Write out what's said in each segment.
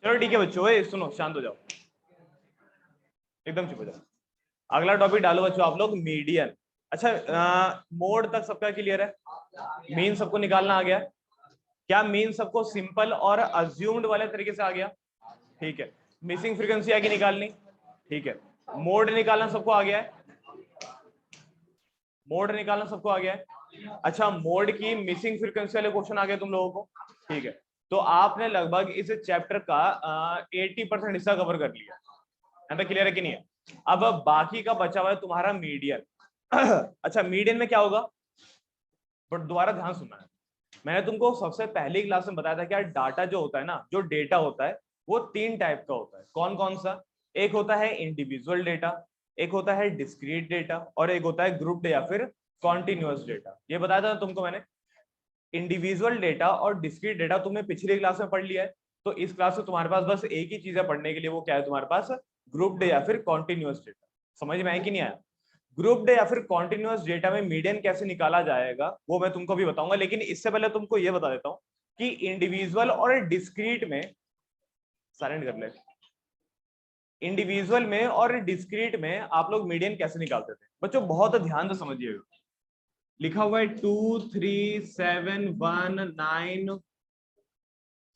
चलो ठीक है बच्चों, सुनो शांत हो जाओ, एकदम चुप हो जाओ। अगला टॉपिक डालो बच्चों आप लोग, मीडियन। अच्छा मोड तक सबका क्लियर है? मीन सबको निकालना आ गया? क्या मीन सबको सिंपल और अज्यूम्ड वाले तरीके से आ गया? ठीक है। मिसिंग फ्रीक्वेंसी आगे निकालनी, ठीक है। मोड निकालना सबको आ गया है? मोड निकालना सबको आ गया है? अच्छा मोड की मिसिंग फ्रीक्वेंसी वाले क्वेश्चन आ गए तुम लोगों को, ठीक है। तो आपने लगभग इस चैप्टर का 80% हिस्सा कवर कर लिया है, तो क्लियर है कि नहीं है? अब बाकी का बचा हुआ है तुम्हारा मीडियन। अच्छा मीडियन में क्या होगा, बट दोबारा ध्यान सुनना है। मैंने तुमको सबसे पहली क्लास में बताया था कि यार डाटा जो होता है ना, जो डेटा होता है वो 3 टाइप का होता है। कौन कौन सा? एक होता है इंडिविजुअल डेटा, एक होता है डिस्क्रीट डेटा, और एक होता है ग्रुप्ड या फिर कॉन्टिन्यूअस डेटा। ये बताया था तुमको मैंने। इंडिविजुअल डेटा और डिस्क्रीट डेटा तुमने पिछली क्लास में पढ़ लिया है, तो इस क्लास में तुम्हारे पास बस एक ही चीज है पढ़ने के लिए, वो क्या है तुम्हारे पास? ग्रुप्ड या फिर कॉन्टिन्यूअस डेटा। समझ में आया कि नहीं आया? ग्रुप्ड या फिर कॉन्टिन्यूअस डेटा में मीडियन कैसे निकाला जाएगा वो मैं तुमको भी बताऊंगा, लेकिन इससे पहले तुमको ये बता देता हूं कि इंडिविजुअल और डिस्क्रीट में, साइलेंट कर ले, इंडिविजुअल में और डिस्क्रीट में आप लोग मीडियन कैसे निकालते थे बच्चों? बहुत ध्यान से समझिएगा। लिखा हुआ है 2 3 7 1 9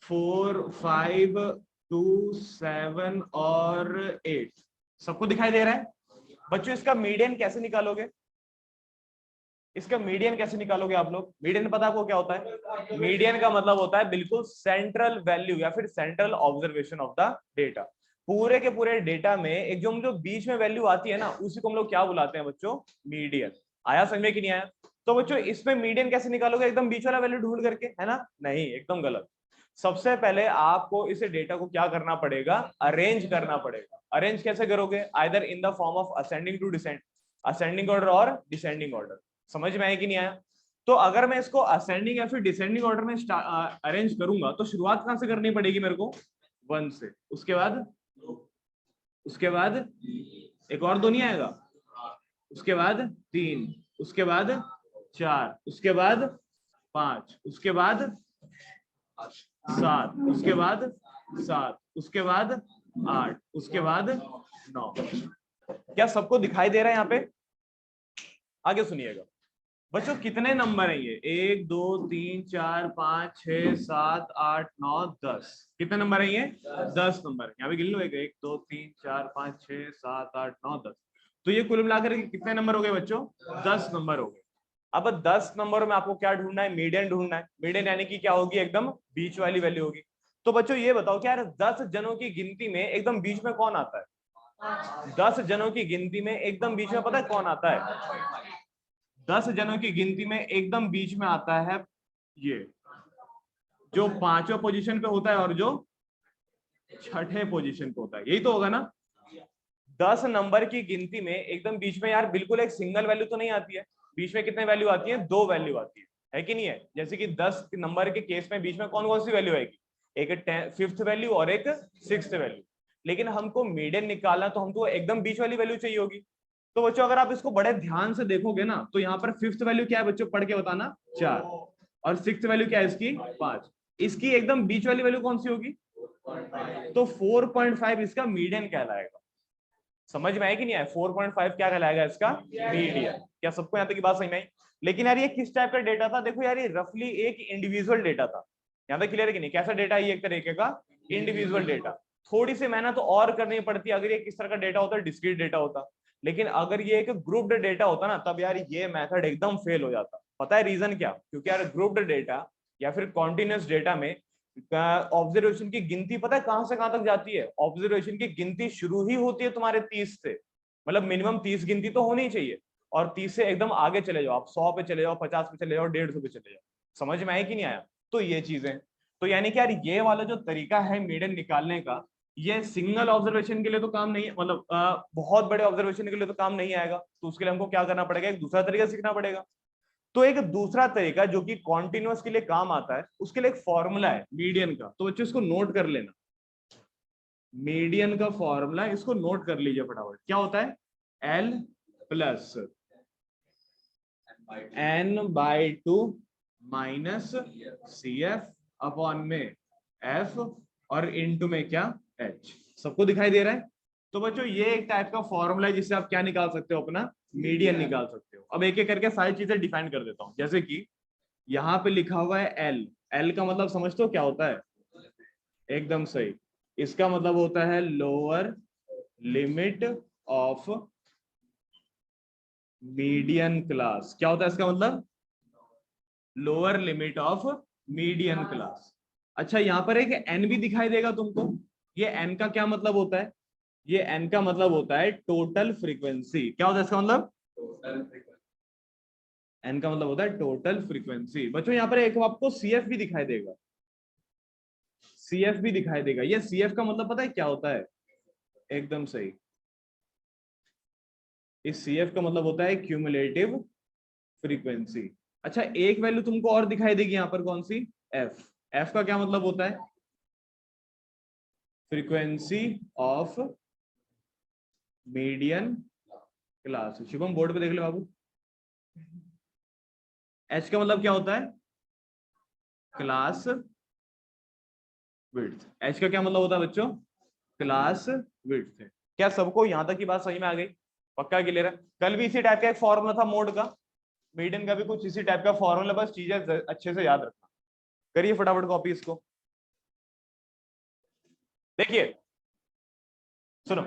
4 5 2 7 और 8 सबको दिखाई दे रहा है बच्चों? इसका मीडियन कैसे निकालोगे? इसका मीडियन कैसे निकालोगे आप लोग? मीडियन पता आपको क्या होता है? मीडियन का मतलब होता है बिल्कुल सेंट्रल वैल्यू या फिर central observation of the data. पूरे के पूरे डेटा में एक जो बीच में वैल्यू आती है ना, उसी को हम लोग क्या बुलाते हैं बच्चों? मीडियन। आया समझ में कि नहीं आया? तो बच्चों इसमें मीडियन कैसे निकालोगे? एकदम बीच वाला वैल्यू ढूंढ करके, है ना? नहीं, एकदम गलत। सबसे पहले आपको इस डेटा को क्या करना पड़ेगा? अरेंज करना पड़ेगा। अरेंज कैसे करोगे? Either in the form of ascending to descend, ascending order और डिसेंडिंग ऑर्डर। समझ में आया कि नहीं आया? तो अगर मैं इसको असेंडिंग या फिर डिसेंडिंग ऑर्डर में अरेंज करूंगा तो शुरुआत कहां से करनी पड़ेगी मेरे को? 1 से, उसके बाद एक और 2 नहीं आएगा, उसके बाद 3, उसके बाद 4, उसके बाद 5, उसके बाद 7, उसके बाद 7, उसके बाद 8, उसके बाद 9। क्या सबको दिखाई दे रहा है यहाँ पे? आगे सुनिएगा बच्चों, कितने नंबर है ये? 1 2 3 4 5 6 7 8 9 10। कितने नंबर है ये? 10 नंबर। यहाँ पे गिन लो, 1 2 3 4 5 6 7 8 9 10। तो ये कुल मिलाकर कितने नंबर हो गए बच्चों? 10 नंबर हो गए। अब 10 नंबर में आपको क्या ढूंढना है? मीडियन ढूंढना है। मीडियन यानी कि क्या होगी? एकदम बीच वाली वैल्यू होगी। तो बच्चों ये बताओ कि यार 10 जनों की गिनती में एकदम बीच में कौन आता है? 10 जनों की गिनती में एकदम बीच में पता है कौन आता है? 10 जनों की गिनती में एकदम बीच में आता है ये, जो 5वें पोजीशन पे होता है और जो 6ठे पोजीशन पे होता है। यही तो होगा ना? 10 नंबर की गिनती में एकदम बीच में यार बिल्कुल एक सिंगल वैल्यू तो नहीं आती है। बीच में कितने वैल्यू आती है? 2 वैल्यू आती है कि नहीं है? जैसे कि 10 नंबर के केस में बीच में कौन कौन सी वैल्यू आएगी? एक 5th वैल्यू और एक 6th वैल्यू। लेकिन हमको मीडियन निकालना तो हमको एकदम बीच वाली वैल्यू चाहिए होगी। तो बच्चों अगर आप इसको बड़े ध्यान से देखोगे ना, तो यहाँ पर 5th वैल्यू क्या है बच्चों? पढ़ के बताना, 4। और 6th वैल्यू क्या है इसकी? 5। इसकी एकदम बीच वाली वैल्यू कौन सी होगी? तो 4.5 इसका मीडियन कहलाएगा। समझ में आया कि नहीं आया? 4.5 क्या कहलाएगा इसका? मीडियन। क्या सबको यहाँ तक की बात समझ में आई? लेकिन यार ये किस टाइप का डेटा था? देखो यार ये रफली एक इंडिविजुअल डेटा था। यहाँ तक क्लियर है कि नहीं? कैसा डेटा है ये? एक तरीके का इंडिविजुअल डेटा। थोड़ी सी मेहनत तो और करनी पड़ती अगर ये किस तरह का डेटा होता, डिस्क्रीट डेटा होता। लेकिन अगर ये एक ग्रुप्ड डेटा होता ना, तब यार ये मेथड एकदम फेल हो जाता। पता है रीजन क्या? क्योंकि यार ग्रुप्ड डेटा या फिर कॉन्टिन्यूअस डेटा में ऑब्जर्वेशन की गिनती पता है कहां से कहां तक जाती है? ऑब्जर्वेशन की गिनती शुरू ही होती है तुम्हारे 30 से। मतलब मिनिमम 30 गिनती तो होनी चाहिए, और 30 से एकदम आगे चले जाओ, आप 100 पे चले जाओ, 50 पे चले जाओ, 150 पे चले जाओ। समझ में आया कि नहीं आया? तो ये चीजें, तो यानी कि यार ये वाला जो तरीका है मीडियन निकालने का, ये सिंगल ऑब्जर्वेशन के लिए तो काम नहीं है, मतलब बहुत बड़े ऑब्जर्वेशन के लिए तो काम नहीं आएगा। तो उसके लिए हमको क्या करना पड़ेगा? एक दूसरा तरीका सीखना पड़ेगा। तो एक दूसरा तरीका जो कि कॉन्टिन्यूअस के लिए काम आता है, उसके लिए एक फॉर्मूला है मीडियन का। तो बच्चों इसको नोट कर लेना। मीडियन का फॉर्मूला इसको नोट कर लीजिए फटाफट। क्या होता है? L plus n/2 minus CF upon में F और इनटू में क्या h। सबको दिखाई दे रहा है? तो बच्चों ये एक टाइप का फॉर्मूला है जिससे आप क्या निकाल सकते हो, अपना मीडियन निकाल सकते हो। अब एक एक करके सारी चीजें डिफाइन कर देता हूँ। जैसे कि यहाँ पे लिखा हुआ है एल, एल का मतलब समझते हो क्या होता है? एकदम सही, इसका मतलब होता है lower limit of median class. क्या होता है इसका मतलब? Lower limit of median class. अच्छा, यहाँ पर एक एन भी दिखाई देगा तुमको। ये एन का क्या मतलब होता है? ये एन का मतलब होता है टोटल फ्रीक्वेंसी। क्या होता है इसका मतलब? एन का मतलब होता है टोटल फ्रीक्वेंसी। बच्चों यहाँ पर एक आपको सीएफ भी दिखाई देगा, सीएफ भी दिखाई देगा। ये सीएफ का मतलब पता है क्या होता है? एकदम सही, इस सीएफ का मतलब होता है क्यूमुलेटिव फ्रीक्वेंसी। अच्छा, एक वैल्यू तुमको और दिखाई देगी यहाँ पर, कौन सी? एफ। एफ का क्या मतलब होता है? Frequency of median class. Shubham board पे देख लो बाबू। एच का मतलब क्या होता है? Class width. एच का क्या मतलब होता है बच्चों? Class width. क्या सबको यहां तक की बात समझ में आ गई? पक्का क्लियर है? कल भी इसी टाइप का एक फॉर्मूला था मोड का, मीडियन का भी कुछ इसी टाइप का फॉर्मूला, बस चीजें अच्छे से याद रखना। करिए फटाफट कॉपी इसको। देखिए सुनो,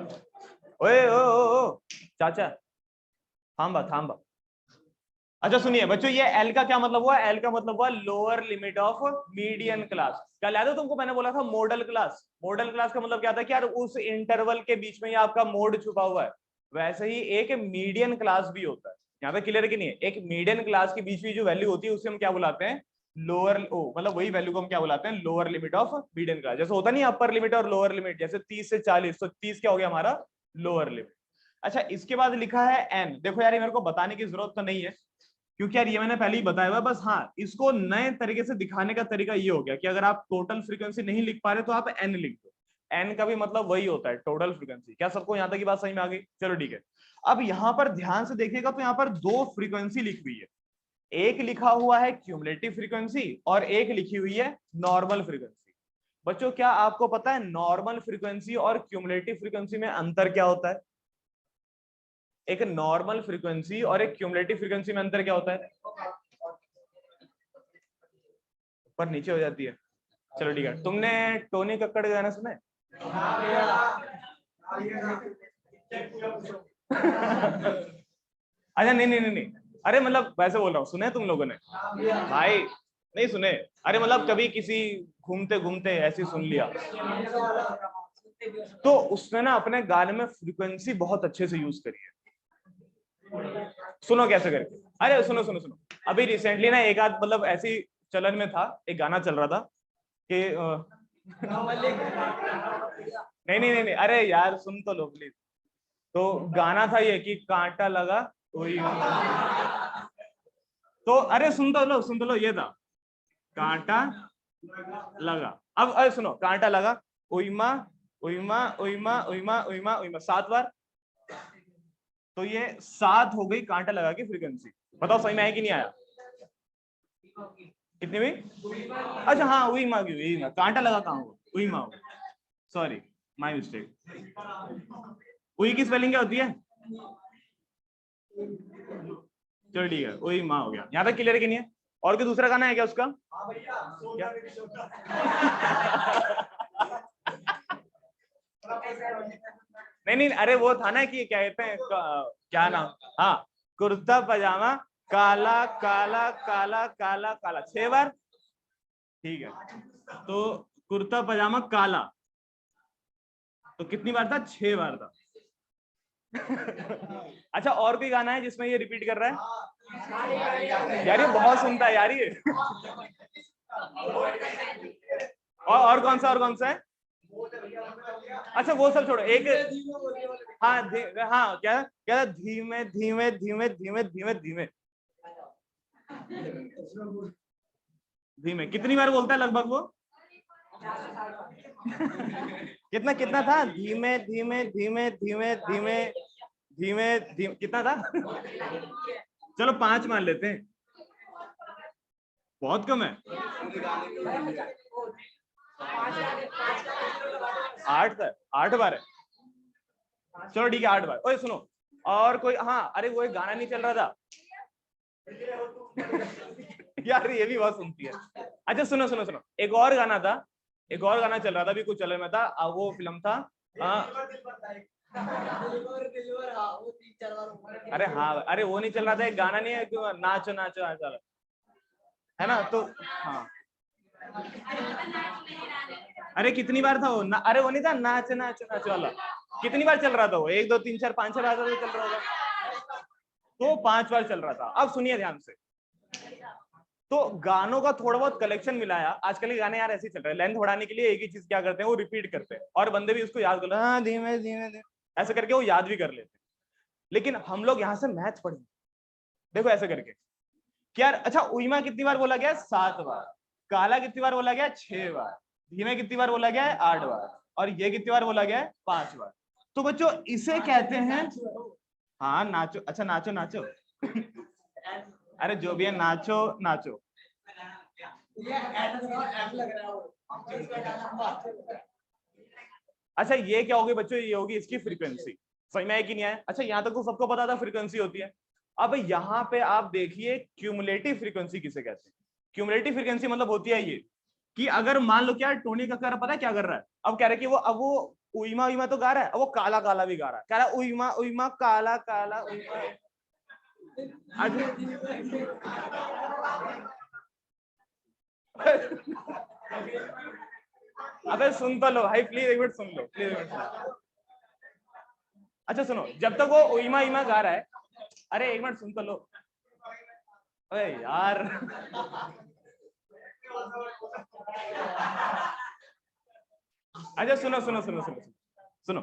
ओए ओ चाचा, थांबा थांबा। अच्छा सुनिए बच्चों, ये एल का क्या मतलब हुआ? एल का मतलब हुआ lower limit of median class. कल याद है तुमको मैंने बोला था मॉडल क्लास? मॉडल क्लास का मतलब क्या था कि यार उस इंटरवल के बीच में ही आपका मोड छुपा हुआ है। वैसे ही एक मीडियन क्लास भी होता है। यहाँ पे क्लियर है कि नहीं है? एक मीडियन क्लास के बीच में जो वैल्यू होती है उसे हम क्या बुलाते हैं? लोअर ओ, मतलब वही वैल्यू को हम क्या बुलाते हैं? Lower limit of median class. जैसे होता नहीं अपर लिमिट और लोअर लिमिट, जैसे 30 से 40, तो 30 क्या हो गया हमारा? Lower limit. अच्छा, इसके बाद लिखा है एन। देखो यार ये मेरे को बताने की जरूरत तो नहीं है, क्योंकि यार ये मैंने पहले ही बताया हुआ। बस हाँ, इसको नए तरीके से दिखाने का तरीका ये हो गया कि अगर आप टोटल फ्रीक्वेंसी नहीं लिख पा रहे तो आप एन लिख दो। एन का भी मतलब वही होता है, टोटल फ्रीक्वेंसी। क्या सबको यहां तक की बात समझ में आ गई? चलो ठीक है। अब यहां पर ध्यान से देखिएगा तो यहाँ पर दो फ्रीक्वेंसी लिखी हुई है। एक लिखा हुआ है क्यूमुलेटिव फ्रीक्वेंसी और एक लिखी हुई है नॉर्मल फ्रीक्वेंसी। बच्चों क्या आपको पता है नॉर्मल फ्रीक्वेंसी और क्यूमुलेटिव फ्रीक्वेंसी में अंतर क्या होता है? एक नॉर्मल फ्रीक्वेंसी और एक क्यूमुलेटिव फ्रीक्वेंसी में अंतर क्या होता है? ऊपर नीचे हो जाती है। चलो ठीक है। तुमने टोनी कक्कड़ का गाना सुना है? अच्छा नहीं नहीं नहीं नहीं, अरे मतलब वैसे बोल रहा हूँ, सुने तुम लोगों ने? भाई नहीं सुने? अरे मतलब कभी किसी घूमते घूमते ऐसे सुन लिया, तो उसने ना अपने गाने में फ्रीक्वेंसी बहुत अच्छे से यूज करी है। सुनो कैसे करके। अरे सुनो सुनो सुनो, अभी रिसेंटली ना एक आध मतलब ऐसी चलन में था, एक गाना चल रहा था कि नहीं नहीं नहीं नहीं, अरे यार सुन तो लो प्लीज। तो गाना था ये कि कांटा लगा कोई, तो अरे सुन तो लो सुन तो लो, ये था कांटा लगा। अब अरे सुनो, कांटा लगा उइमा उइमा उइमा उइमा उइमा उइमा 7 बार। तो ये 7 हो गई कांटा लगा की फ्रीक्वेंसी। बताओ सही में आया कि नहीं आया? कितनी हुई? अच्छा हाँ, उइमा की हुई, कांटा लगा कहाँ हुआ? उइमा हो, सॉरी माय मिस्टेक। उई की स्पेलिंग क्या होती है? चलो ठीक है, वही माँ हो गया। यहाँ तक क्लियर है कि नहीं है? और कोई दूसरा गाना है क्या उसका? क्या? नहीं नहीं, अरे वो था ना कि क्या कहते हैं क्या नाम? हाँ, कुर्ता पजामा काला काला काला काला काला 6 बार। ठीक है, तो कुर्ता पजामा काला तो कितनी बार था? 6 बार था। अच्छा, और कोई गाना है जिसमें ये रिपीट कर रहा है? यार ये बहुत सुनता है यार ये। और कौन सा, और कौन सा है? अच्छा वो सब छोड़ो, एक हाँ हाँ क्या क्या, धीमे धीमे धीमे धीमे धीमे धीमे धीमे कितनी बार बोलता है लगभग वो? कितना कितना था? धीमे धीमे धीमे धीमे धीमे धीमे धीमे कितना था? चलो 5 मान लेते हैं, बहुत कम है। 8 था, 8 बार है। चलो ठीक है 8 बार। ओए सुनो, और कोई, हाँ अरे वो एक गाना नहीं चल रहा था यार ये भी बहुत सुनती है। अच्छा सुनो सुनो सुनो, एक और गाना था, एक और गाना चल रहा था, अभी कुछ चल में था, वो फिल्म था अरे हाँ, अरे वो नहीं चल रहा था, एक गाना नहीं है नाचो नाचो नाचो, है ना? तो हाँ, अरे कितनी बार था वो अरे वो नहीं था नाच नाच नाच वाला, कितनी बार चल रहा था वो? 1 2 3 4 5 6 बार तो चल रहा होगा, तो 5 बार चल रहा था। अब सुनिए ध्यान से, तो गानों का थोड़ा बहुत कलेक्शन मिलाया। आजकल के गाने यार ऐसे चल रहे हैं, लेंथ बढ़ाने के लिए एक ही चीज क्या करते हैं, वो रिपीट करते हैं, और बंदे भी उसको याद कर, हाँ धीमे धीमे धीमे ऐसे करके वो याद भी कर लेते हैं। लेकिन हम लोग यहाँ से मैथ पढ़ेंगे, देखो ऐसे करके क्या। अच्छा उइमा कितनी बार बोला गया? 7 बार। काला कितनी बार बोला गया? 6 बार। धीमे कितनी बार बोला गया है? 8 बार। और ये कितनी बार बोला गया है? 5 बार। तो बच्चों इसे कहते हैं, हाँ नाचो, अच्छा नाचो नाचो अरे जो भी है नाचो नाचो। अच्छा ये क्या होगी बच्चों? ये होगी इसकी फ्रीक्वेंसी। समझ में आया कि नहीं आया? अच्छा यहाँ तक तो सबको पता था फ्रीक्वेंसी होती है। अब यहाँ पे आप देखिए क्यूमुलेटिव फ्रीक्वेंसी किसे कहते हैं। क्यूमुलेटिव फ्रीक्वेंसी मतलब होती है ये कि अगर मान लो क्या टोनी कक्कर पता है क्या कर रहा है, अब कह रहा है कि वो अब वो उइमा उइमा तो गा रहा है, अब वो काला काला भी गा रहा है, कह रहा है उइमा उइमा काला काला उइमा। अबे सुन तो लो भाई प्लीज, एक मिनट सुन लो प्लीज, एक मिनट सुन लो। अच्छा सुनो, जब तक वो उइमा उइमा गा रहा है, अरे एक मिनट सुन तो लो, अरे यार अच्छा सुनो सुनो सुनो सुनो सुनो,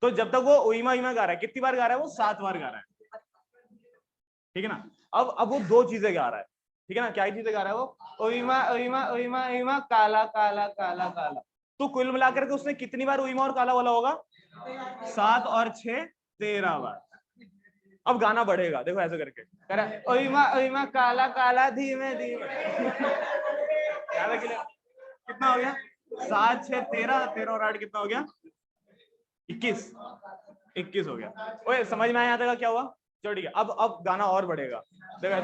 तो जब तक वो उइमा उइमा गा रहा है, कितनी बार गा रहा है वो? 7 बार गा रहा है, ठीक है ना? अब वो 2 चीजें गा रहा है, ठीक है ना? क्या चीजें गा रहा है वो? उइमा उइमा उइमा उइमा काला काला काला काला। तो कुल मिलाकर के उसने कितनी बार उइमा और काला बोला होगा? 7 और 6 13 बार। अब गाना बढ़ेगा, देखो ऐसे करके कह रहा है ओइमा ओइमा काला काला धीमे धीमे कितना हो गया? 7 6 13, 13 और 8 कितना हो गया? 21, 21 हो गया। ओए समझ में आया था क्या हुआ? चलो ठीक है, अब गाना और बढ़ेगा, देखो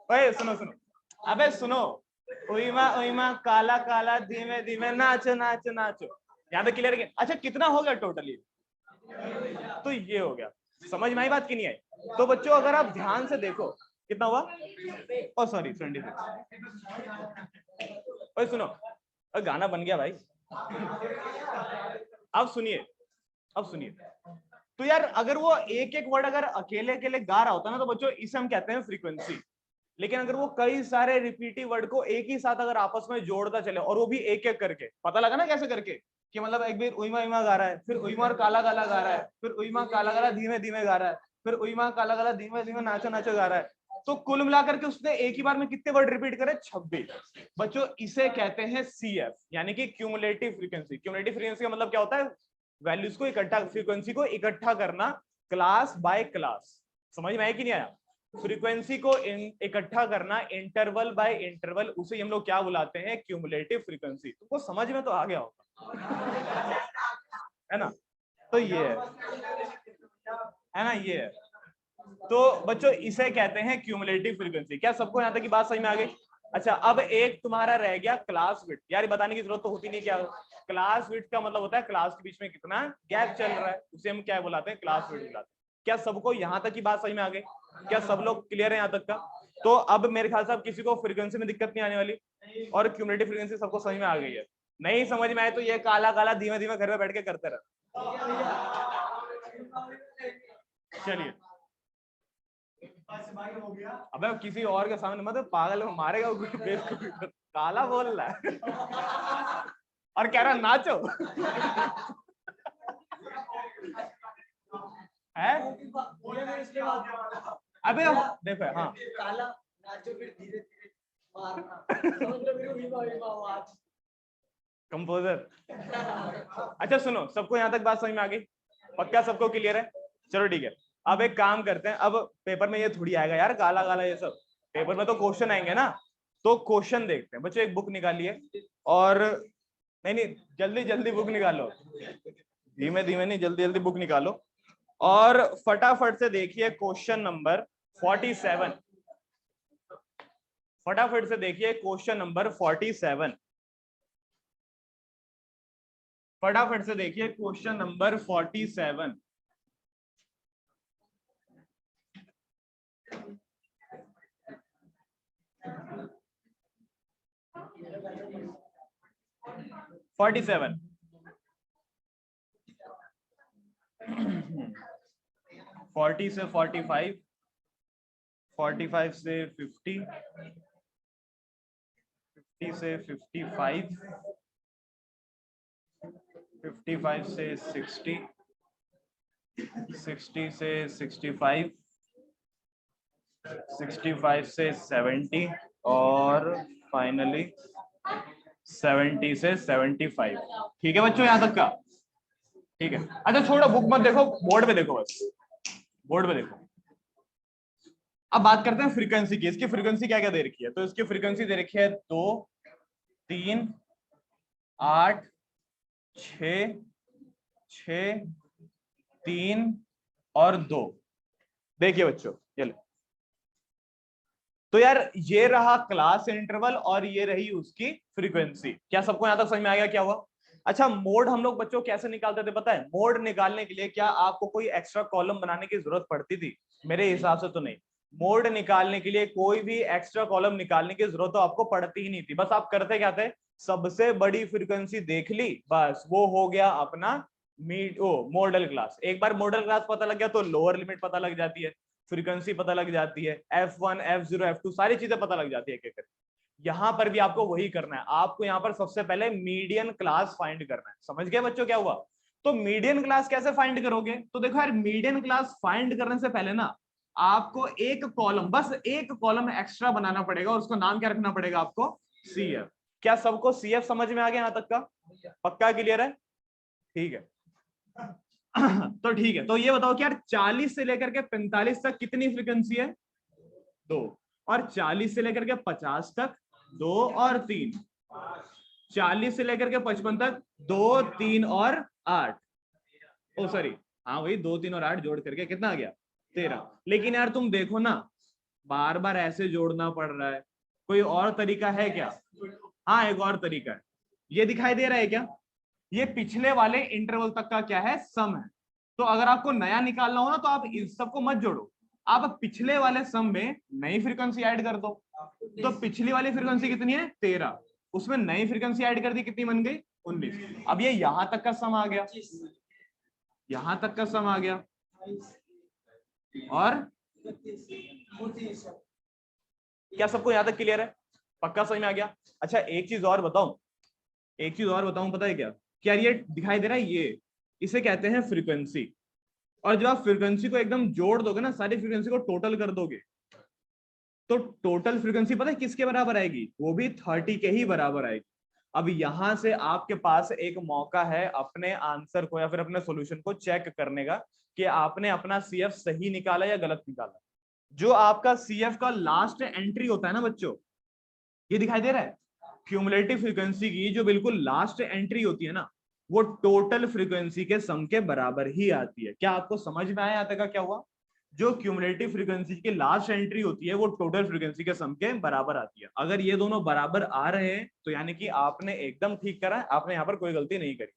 ओए सुनो सुनो, अबे सुनो, ओइमा ओइमा काला काला धीमे धीमे नाचो नाचो नाचो, यहाँ तक क्लियर है? अच्छा कितना हो गया टोटली? तो ये हो गया। समझ में आई बात की नहीं आई? तो बच्चों अगर आप ध्यान से देखो कितना हुआ? ओ सॉरी 26। ओए सुनो, गाना बन गया भाई। अब सुनिए, अब सुनिए, तो यार अगर वो एक एक वर्ड अगर अकेले अकेले गा रहा होता ना, तो बच्चों इसे हम कहते हैं फ्रीक्वेंसी। लेकिन अगर वो कई सारे रिपीटिव वर्ड को एक ही साथ अगर आपस में जोड़ता चले, और वो भी एक एक करके, पता लगा ना कैसे करके, कि मतलब एक बार उइमा उइमा गा रहा है, फिर उइमा और काला काला गा रहा है, फिर उइमा काला काला धीमे धीमे गा रहा है, फिर उइमा काला काला धीमे धीमे नाचो नाचो गा रहा है, तो कुल मिलाकर के उसने एक ही बार में कितने वर्ड रिपीट करे? 26। बच्चों इसे कहते हैं सीएफ, यानी कि क्यूमुलेटिव फ्रीक्वेंसी। क्यूमुलेटिव फ्रीक्वेंसी का मतलब क्या होता है? वैल्यूज को इकट्ठा, फ्रीक्वेंसी को इकट्ठा करना क्लास बाय क्लास। समझ में आया कि नहीं आया? फ्रीक्वेंसी को इकट्ठा करना इंटरवल बाय इंटरवल, उसे हम लोग क्या बुलाते हैं? Cumulative frequency. तुमको समझ में तो आ गया होगा, है ना? तो ये है ना, ये है। तो बच्चों इसे कहते हैं क्यूमुलेटिव फ्रीक्वेंसी। क्या सबको यहाँ तक की बात समझ में आ गई? अच्छा अब एक तुम्हारा रह गया क्लास विड्थ। यार बताने की जरूरत तो होती नहीं, क्या क्लास विड्थ का मतलब होता है क्लास के बीच में कितना गैप चल रहा है, उसे हम क्या बुलाते हैं? क्लास विड्थ बुलाते हैं। क्या सबको यहाँ तक की बात समझ में आ गई? क्या सब लोग क्लियर है यहाँ तक का? तो अब मेरे ख्याल से अब किसी को फ्रीक्वेंसी में दिक्कत नहीं आने वाली, और क्यूमुलेटिव फ्रीक्वेंसी सबको समझ में आ गई है। नहीं समझ में आए तो ये काला काला धीमे धीमे घर में बैठ के करते रहे। चलिए अबे किसी और के सामने मतलब पागल मारेगा काला बोल रहा है और कह रहा नाचो है? अबे देखो हाँ काला नाचो फिर धीरे धीरे मारना कंपोजर। अच्छा सुनो, सबको यहाँ तक बात समझ में आ गई? पक्का सबको क्लियर है? चलो ठीक है, अब एक काम करते हैं, अब पेपर में ये थोड़ी आएगा यार काला काला ये सब, पेपर में तो क्वेश्चन आएंगे ना, तो क्वेश्चन देखते हैं बच्चों। एक बुक निकालिए और नहीं जल्दी जल्दी बुक निकालो, धीमे धीमे नहीं, जल्दी जल्दी बुक निकालो और फटाफट से देखिए क्वेश्चन नंबर 47। फटाफट से देखिए क्वेश्चन नंबर 47। फटाफट से देखिए क्वेश्चन नंबर 47। (47) 40 से 45, 45 से 50, 50 से 55, 55 से 60, 60 से 65, 65 से 70 और फाइनली 70 से 75। ठीक है बच्चों, यहां तक का? ठीक है। अच्छा छोड़ो, बुक मत देखो, बोर्ड पे देखो, बस बोर्ड पे देखो। अब बात करते हैं फ्रीक्वेंसी की। इसकी फ्रीक्वेंसी क्या क्या दे रखी है? तो इसकी फ्रीक्वेंसी दे रखी है 2, 3, 8, 6, 6, 3 और 2। देखिए बच्चों, ये तो यार ये रहा क्लास इंटरवल और ये रही उसकी फ्रीक्वेंसी। क्या सबको यहां तक समझ में आ गया क्या हुआ? अच्छा, मोड हम लोग बच्चों कैसे निकालते थे पता है? मोड निकालने के लिए क्या आपको कोई एक्स्ट्रा कॉलम बनाने की जरूरत पड़ती थी? मेरे हिसाब से तो नहीं। मोड निकालने के लिए कोई भी एक्स्ट्रा कॉलम निकालने की जरूरत तो आपको पड़ती ही नहीं थी। बस आप करते क्या थे? सबसे बड़ी फ्रीक्वेंसी देख ली, बस वो हो गया अपना मॉडल क्लास। एक बार मॉडल क्लास पता लग गया तो लोअर लिमिट पता लग जाती है, फ्रीक्वेंसी पता लग जाती है, F1, F0, F2 सारी चीजें पता लग जाती है एक एक करके। यहां पर भी आपको वही करना है। आपको यहां पर सबसे पहले मीडियन क्लास फाइंड करना है। समझ गए बच्चों क्या हुआ? तो मीडियन क्लास कैसे फाइंड करोगे? तो देखो यार, मीडियन क्लास फाइंड करने से पहले ना आपको एक कॉलम, बस एक कॉलम एक्स्ट्रा बनाना पड़ेगा और उसको नाम क्या रखना पड़ेगा आपको? CF। क्या सबको CF समझ में आ गया यहां तक का? पक्का क्लियर है? ठीक है। तो ठीक है, तो ये बताओ कि यार 40 से लेकर के 45 तक कितनी फ्रीक्वेंसी है? 2। और 40 से लेकर के 50 तक 2 और 3। 40 से लेकर के 55 तक 2, 3 और 8। ओ सॉरी, हाँ वही 2, 3 और 8 जोड़ करके कितना आ गया? 13। लेकिन यार तुम देखो ना, बार बार ऐसे जोड़ना पड़ रहा है। कोई और तरीका है क्या? हाँ एक और तरीका है, ये दिखाई दे रहा है क्या? ये पिछले वाले इंटरवल तक का क्या है? सम है। तो अगर आपको नया निकालना हो ना तो आप इस सबको मत जोड़ो, आप पिछले वाले सम में नई फ्रीक्वेंसी ऐड कर दो। तो पिछली वाली फ्रीक्वेंसी कितनी है? 13। उसमें नई फ्रीक्वेंसी ऐड कर दी, कितनी बन गई? 19। अब ये यहां तक का सम आ गया, यहां तक का सम आ गया और क्या सबको यहां तक क्लियर है? पक्का समझ में आ गया? अच्छा एक चीज और बताऊं, एक चीज और बताऊं, पता है क्या? क्या ये दिखाई दे रहा है? ये इसे कहते हैं फ्रीक्वेंसी। और जब आप फ्रीक्वेंसी को एकदम जोड़ दोगे ना, सारी फ्रीक्वेंसी को टोटल कर दोगे, तो टोटल फ्रीक्वेंसी पता है किसके बराबर आएगी? वो भी 30 के ही बराबर आएगी। अब यहां से आपके पास एक मौका है अपने आंसर को या फिर अपने सॉल्यूशन को चेक करने का कि आपने अपना CF सही निकाला या गलत निकाला। जो आपका CF का लास्ट एंट्री होता है ना बच्चों, ये दिखाई दे रहा है? क्यूमुलेटिव फ्रीक्वेंसी की जो बिल्कुल लास्ट एंट्री होती है ना, वो टोटल फ्रीक्वेंसी के सम के बराबर ही आती है। क्या आपको समझ में आया आता का क्या हुआ? जो क्यूमुलेटिव फ्रीक्वेंसी की लास्ट एंट्री होती है वो टोटल फ्रीक्वेंसी के सम के बराबर आती है। अगर ये दोनों बराबर आ रहे हैं तो यानी कि आपने एकदम ठीक करा है, आपने यहाँ पर कोई गलती नहीं करी।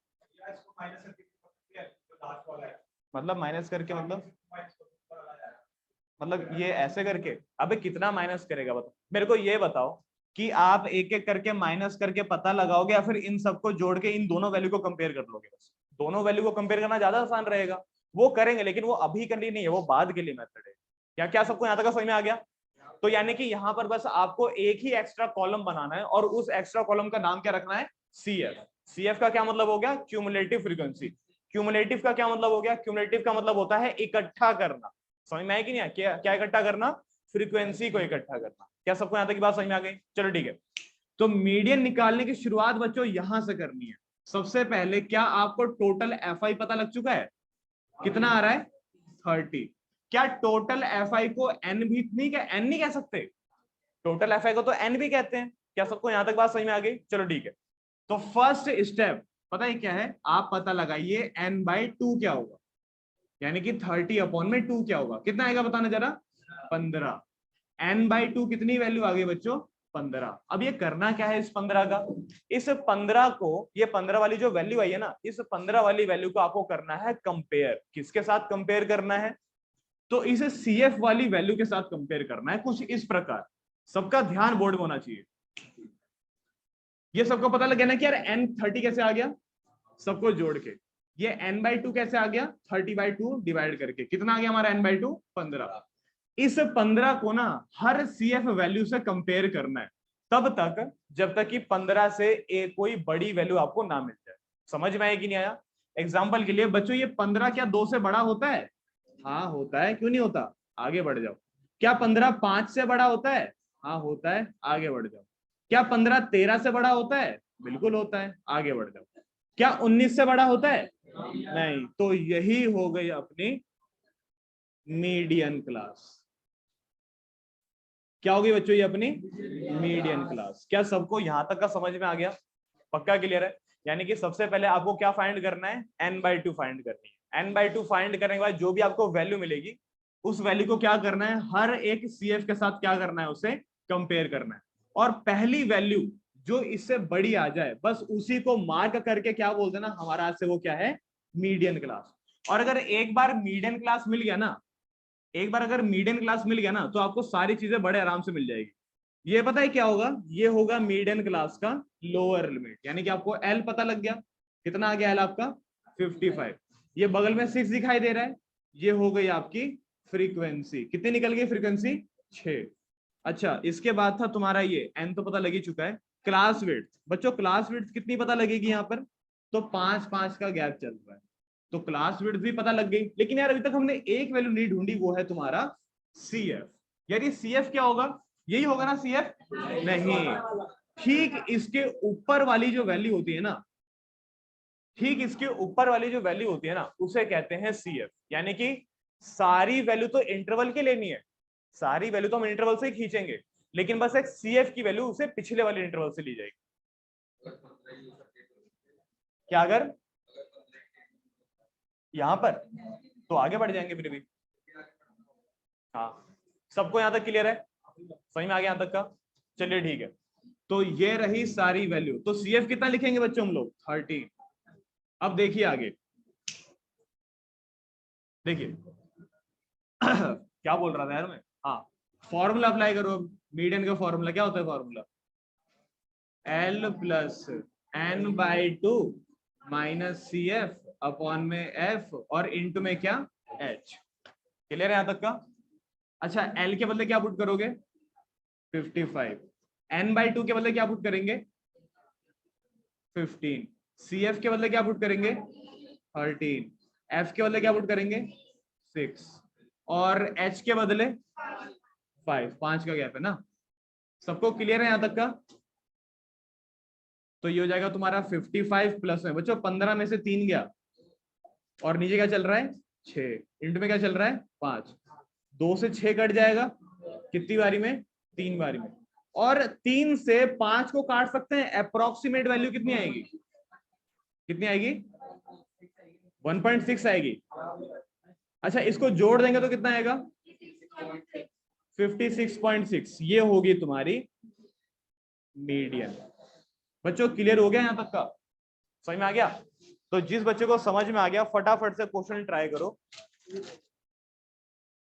मतलब माइनस करके मतलब ये ऐसे करके? अबे कितना माइनस करेगा बताओ मेरे को, ये बताओ कि आप एक एक करके माइनस करके पता लगाओगे या फिर इन सबको जोड़ के इन दोनों वैल्यू को कंपेयर कर लोगे? बस दोनों वैल्यू को कंपेयर करना ज्यादा आसान रहेगा। वो करेंगे लेकिन वो अभी करनी नहीं है, वो बाद के लिए मेथड है। क्या क्या सबको यहाँ तक समझ में आ गया? तो यानी कि यहाँ पर बस आपको एक ही एक्स्ट्रा कॉलम बनाना है और उस एक्स्ट्रा कॉलम का नाम क्या रखना है? CF। CF का क्या मतलब हो गया? Cumulative frequency. क्यूमुलेटिव का क्या मतलब हो गया? क्यूमुलेटिव का मतलब होता है इकट्ठा करना। समझ में आया कि नहीं? क्या इकट्ठा करना? फ्रीक्वेंसी को इकट्ठा करना। क्या सबको यहां तक की बात समझ में आ गई? चलो ठीक है। तो मीडियन निकालने की शुरुआत बच्चों यहां से करनी है। सबसे पहले क्या आपको टोटल FI पता लग चुका है? कितना आ रहा है? 30। क्या टोटल FI को N भी नहीं, क्या N नहीं कह सकते? टोटल एफ आई को तो एन भी कहते हैं। क्या सबको यहां तक बात समझ में आ गई? चलो ठीक है। तो फर्स्ट स्टेप पता है क्या है, आप पता लगाइए n/2 क्या होगा, यानी कि 30/2 क्या होगा, कितना आएगा बताना जरा, 15। n/2 कितनी वैल्यू आ गई बच्चों, 15। अब ये करना क्या है इस 15 का, इस 15 को, ये 15 वाली जो वैल्यू आई है ना, इस 15 वाली वैल्यू को आपको करना है कंपेयर। किसके साथ कंपेयर करना है, तो इसे CF वाली वैल्यू के साथ कंपेयर करना है, कुछ इस प्रकार। सबका ध्यान बोर्ड में होना चाहिए। ये सबको पता लग गया ना कि यार n30 कैसे आ गया, सबको जोड़ के। ये n/2 कैसे आ गया, 30/2 डिवाइड करके। कितना आ गया हमारा n/2, 15। इस 15 को ना हर CF वैल्यू से कंपेयर करना है, तब तक जब तक कि 15 से एक कोई बड़ी वैल्यू आपको ना मिल जाए। समझ में आया कि नहीं आया? एग्जाम्पल के लिए बच्चों, ये 15 क्या 2 से बड़ा होता है? हाँ होता है, क्यों नहीं होता, आगे बढ़ जाओ। क्या 15 5 से बड़ा होता है? हाँ होता है, आगे बढ़ जाओ। क्या 15 13 से बड़ा होता है? बिल्कुल होता है, आगे बढ़ जाओ। क्या 19 से बड़ा होता है? नहीं। तो यही हो गई अपनी मीडियन क्लास। क्या होगी बच्चों, ये अपनी मीडियन क्लास। क्या सबको यहां तक का समझ में आ गया? पक्का क्लियर है? यानी कि सबसे पहले आपको क्या फाइंड करना है, n/2 फाइंड करनी है। n/2 फाइंड करने के बाद जो भी आपको वैल्यू मिलेगी, उस वैल्यू को क्या करना है, हर एक CF के साथ क्या करना है, उसे कंपेयर करना है। और पहली वैल्यू जो इससे बड़ी आ जाए, बस उसी को मार्क करके क्या बोल देना, हमारा आज से वो क्या है, मीडियन क्लास। और अगर एक बार मीडियन क्लास मिल गया ना, एक बार अगर मीडियन क्लास मिल गया ना, तो आपको सारी चीजें बड़े आराम से मिल जाएगी। ये पता है क्या होगा, ये होगा मीडियन क्लास का लोअर लिमिट। यानी कि आपको L पता लग गया, कितना आ गया L आपका, 55। ये बगल में 6 दिखाई दे रहा है, ये हो गई आपकी फ्रीक्वेंसी। कितनी निकल गई फ्रीक्वेंसी, 6। अच्छा, इसके बाद था तुम्हारा ये n तो पता लग ही चुका है। क्लास विड्थ बच्चों, क्लास विड्थ कितनी पता लगेगी यहाँ पर, तो 5-5 का गैप चल रहा है, तो क्लास विड्थ भी पता लग गई। लेकिन यार अभी तक हमने एक वैल्यू नहीं ढूंढी, वो है तुम्हारा CF। यार ये CF क्या होगा, यही होगा ना CF? नहीं, ठीक इसके ऊपर वाली जो वैल्यू होती है ना, ठीक इसके ऊपर वाली जो वैल्यू होती है ना, उसे कहते हैं CF। यानी कि सारी वैल्यू तो इंटरवल के लेनी है, सारी वैल्यू तो हम इंटरवल से ही खींचेंगे, लेकिन बस एक CF की वैल्यू उसे पिछले वाले इंटरवल से ली जाएगी। क्या अगर यहां पर, तो आगे बढ़ जाएंगे फिर भी। हाँ, सबको यहां तक क्लियर है, समझ में आ गया यहां तक का? चलिए ठीक है। तो ये रही सारी वैल्यू। तो CF कितना लिखेंगे बच्चों हम लोग, 30। अब देखिए आगे, देखिए क्या बोल रहा था यार मैं, हाँ, फॉर्मूला अप्लाई करो। अब मीडियन का फॉर्मूला क्या होता है, formula L plus n/2 minus CF upon में F और इंटू में क्या, H। क्लियर है यहां तक का? अच्छा, L के बदले क्या पुट करोगे, 55। n/2 के बदले क्या पुट करेंगे, 15। CF के बदले क्या पुट करेंगे, 13। F के बदले क्या पुट करेंगे, 6। और H के बदले 5। 5 का गैप है ना। सबको क्लियर है यहां तक का? तो ये हो जाएगा तुम्हारा 55 प्लस में बच्चों 15 में से 3 गया, और नीचे क्या चल रहा है, 6। इंटू में क्या चल रहा है, 5। 2 से 6 कट जाएगा, कितनी बारी में, 3 बारी में। और 3 से 5 को काट सकते हैं, अप्रोक्सीमेट वैल्यू कितनी आएगी, कितनी आएगी, 1.6 आएगी। अच्छा, इसको जोड़ देंगे तो कितना आएगा, 56.6। ये होगी तुम्हारी मीडियन। बच्चों क्लियर हो गया यहां तक का, समझ में आ गया? तो जिस बच्चे को समझ में आ गया फटाफट से क्वेश्चन ट्राई करो।